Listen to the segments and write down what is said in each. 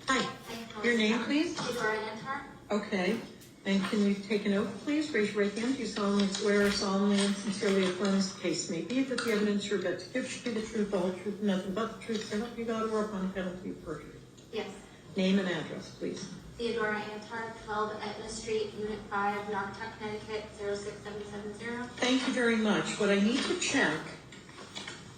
Hi. Your name, please? Theodora Antar. Okay. And can you take an oath, please? Raise your right hand. Do you solemnly swear, solemnly and sincerely affirm as the case may be, that the evidence you're about to give should be the truth, the whole truth, and nothing but the truth, so help you God, or upon penalty of perjury? Yes. Name and address, please. Theodora Antar, 12 Etna Street, Unit 5, Naugatuck, Connecticut, 06770. Thank you very much. What I need to check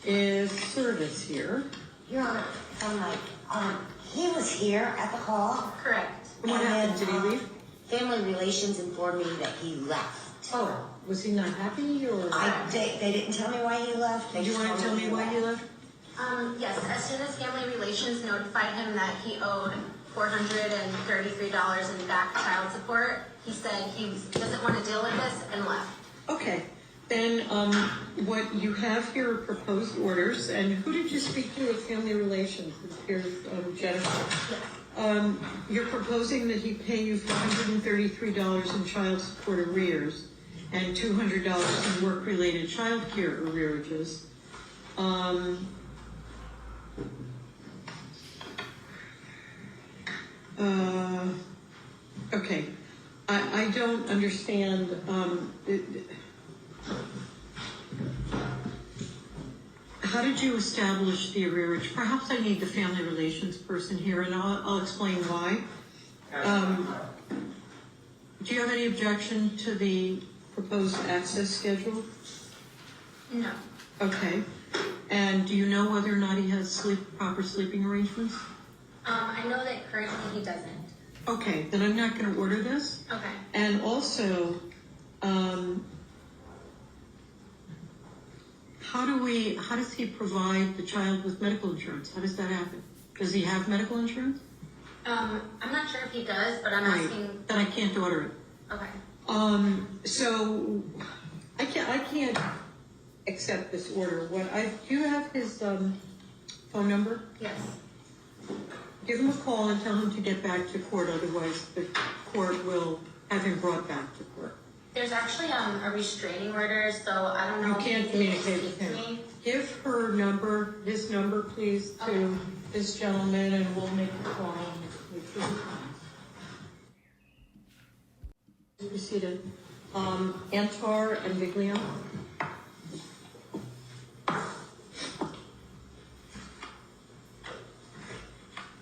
is service here. Your Honor, he was here at the call. Correct. And what happened? Did he leave? Family Relations informed me that he left. Oh, was he not happy, or? They didn't tell me why he left. Do you want to tell me why he left? Yes, as soon as Family Relations notified him that he owed $433 in back child support, he said he doesn't want to deal with this and left. Okay. Then what you have here are proposed orders, and who did you speak to at Family Relations? Here's Jennifer. Yes. You're proposing that he pay you $433 in child support arrears and $200 in work-related child care arrearages. Okay. I don't understand. How did you establish the arrearage? Perhaps I need the family relations person here, and I'll explain why. Do you have any objection to the proposed access schedule? No. Okay. And do you know whether or not he has proper sleeping arrangements? I know that currently he doesn't. Okay, then I'm not going to order this. Okay. And also, how does he provide the child with medical insurance? How does that happen? Does he have medical insurance? I'm not sure if he does, but I'm asking. Then I can't order it. Okay. So I can't accept this order. Do you have his phone number? Yes. Give him a call and tell him to get back to court, otherwise the court will have him brought back to court. There's actually a restraining order, so I don't know. You if can't he communicate speaks with to him. me. Give her his number, please, to this gentleman, and we'll make the call. Be seated. Antar and Viglione.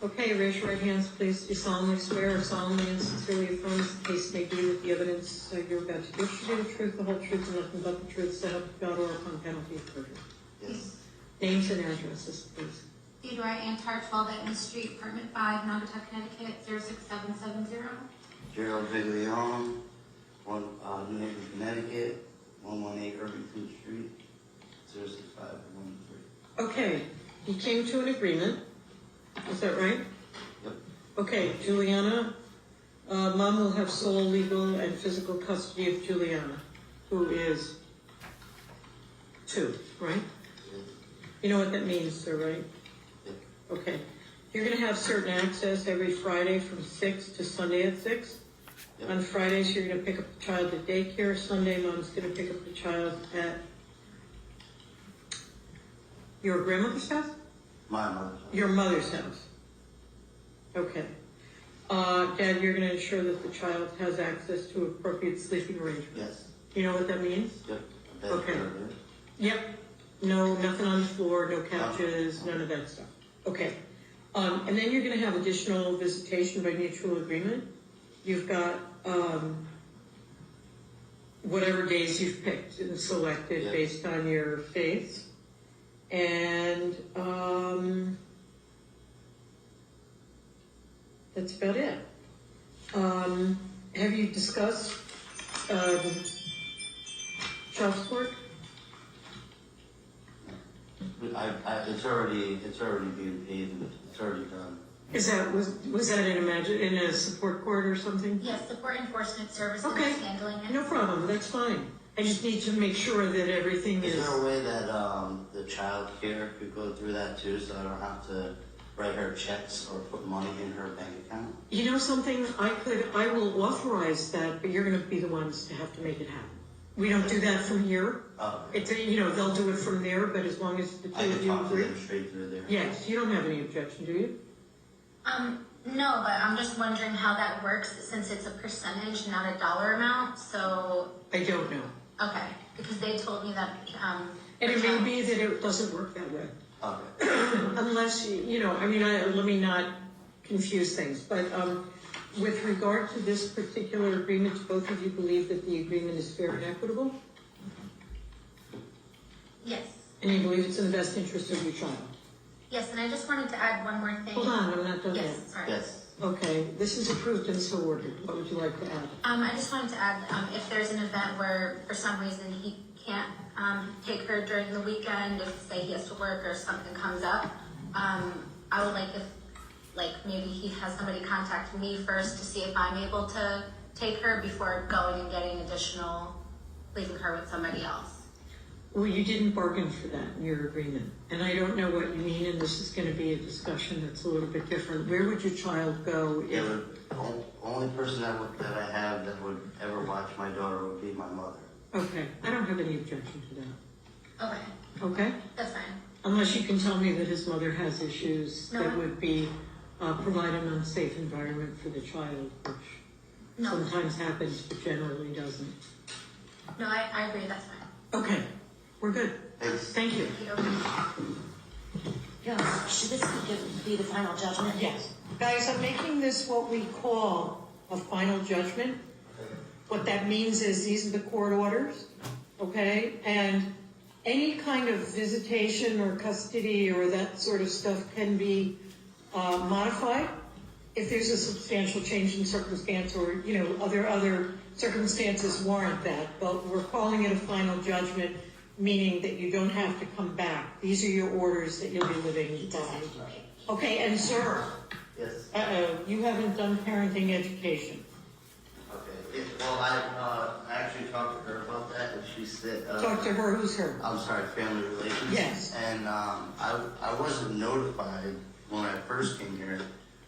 Okay, raise your right hands, please. Do you solemnly swear or solemnly and sincerely affirm as the case may be that the evidence you're about to give should be the truth, the whole truth, and nothing but the truth, so help you God, or upon penalty of perjury? Yes. Names and addresses, please. Theodora Antar, 12 Etna Street, Apartment 5, Naugatuck, Connecticut, 06770. Gerald Viglione, New Haven, Connecticut, 118 Irvington Street, 06513. Okay, he came to an agreement. Is that right? Yep. Okay, Juliana, Mom will have sole legal and physical custody of Juliana, who is 2, right? Yep. You know what that means, sir, right? Yep. Okay. You're going to have certain access every Friday from 6 to Sunday at 6. Yep. On Fridays, you're going to pick up the child at daycare. Sunday, Mom's going to pick up the child at your grandmother's house? My mother's house. Your mother's house. Okay. Dad, you're going to ensure that the child has access to appropriate sleeping arrangements. Yes. You know what that means? Yep. Bed Okay. there. Yep. No, nothing on the floor, no couches, none of that stuff. Okay. And then you're going to have additional visitation by mutual agreement. You've got whatever days you've picked and selected based on your faiths. And that's about it. Have you discussed child support? It's already being paid and it's already done. Was that in a support court or something? Yes, Support Enforcement Services Okay. is handling it. No problem. That's fine. I just need to make sure that everything is. Is there a way that the child care could go through that too, so I don't have to write her checks or put money in her bank account? You know something? I will authorize that, but you're going to be the ones to have to make it happen. We don't do that from here. Oh. It's they'll do it from there, but as long as the I two of could you talk to agree. them straight through there. Yes, you don't have any objection, do you? No, but I'm just wondering how that works since it's a percentage, not a dollar amount, so, I don't know. okay, because they told me that, And it may be that it doesn't work that way. Okay. Unless, let me not confuse things, but with regard to this particular agreement, both of you believe that the agreement is fair and equitable? yes. And you believe it's in the best interest of your child? Yes, and I just wanted to add one more thing. Hold on, I'm not done yet. Yes, sorry. Yes. Okay, this is approved and so ordered. What would you like to add? I just wanted to add, if there's an event where for some reason he can't take her during the weekend, if say he has to work or something comes up, I would like if maybe he has somebody contact me first to see if I'm able to take her before going and getting leaving her with somebody else. Well, you didn't bargain for that in your agreement. And I don't know what you mean, and this is going to be a discussion that's a little bit different. Where would your child go if... Yeah, the only person that I have that would ever watch my daughter would be my mother. Okay, I don't have any objection to that. Okay, Okay? that's fine. Unless you can tell me that his mother has issues No. that would be provide an unsafe environment for the child, which No. sometimes happens but generally doesn't. No, I agree, that's fine. Okay, we're good. Thanks. Thank you. Thank you. Yeah, should this be the final judgment? Yes. Guys, I'm making this what we call a final judgment. What that means is these are the court orders, okay? And any kind of visitation or custody or that sort of stuff can be modified if there's a substantial change in circumstance or, other circumstances warrant that. But we're calling it a final judgment, meaning that you don't have to come back. These are your orders that you'll be living by. Okay, and sir, Yes. you haven't done parenting education. Okay. Well, I actually talked to her about that, and she said... Talk to her, who's her? I'm sorry, family relations. Yes. And I wasn't notified when I first came here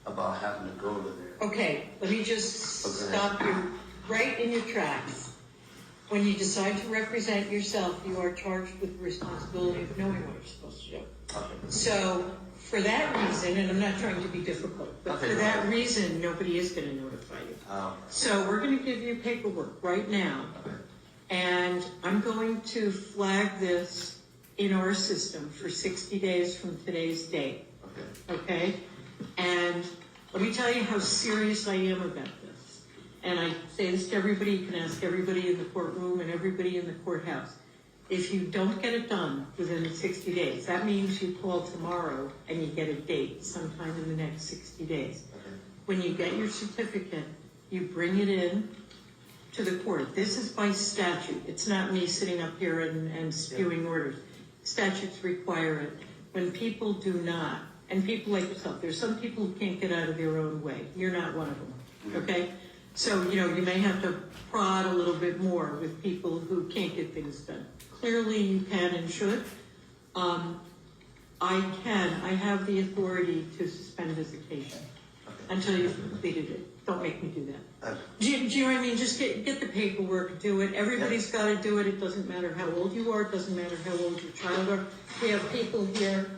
about having to go to there. Okay, let me just Okay. stop you right in your tracks. When you decide to represent yourself, you are charged with the responsibility of knowing what you're supposed to do. Okay. So, for that reason, and I'm not trying to be difficult, but Okay, for that right. reason, nobody is going to notify you. Oh. So, we're going to give you paperwork right now, Okay. and I'm going to flag this in our system for 60 days from today's date. Okay. Okay? And let me tell you how serious I am about this. And I say this to everybody, you can ask everybody in the courtroom and everybody in the courthouse. If you don't get it done within 60 days, that means you call tomorrow and you get a date sometime in the next 60 days. Okay. When you get your certificate, you bring it in to the court. This is by statute. It's not me sitting up here and spewing orders. Statutes require it. When people do not, and people like yourself, there's some people who can't get out of their own way. You're not one of them, okay? So, you may have to prod a little bit more with people who can't get things done. Clearly you can and should. I have the authority to suspend visitation until you've completed it. Don't make me do that. Do you know what I mean? Just get the paperwork, do it. Everybody's got to do it. It doesn't matter how old you are. It doesn't matter how old your child are. We have people here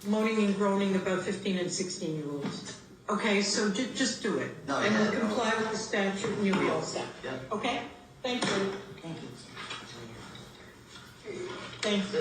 moaning and groaning about 15 and 16-year-olds. Okay, so just do it. No, and yeah, we'll comply with the statute and you'll be all set. Yeah. Okay? Thank you. Thank you. Thanks.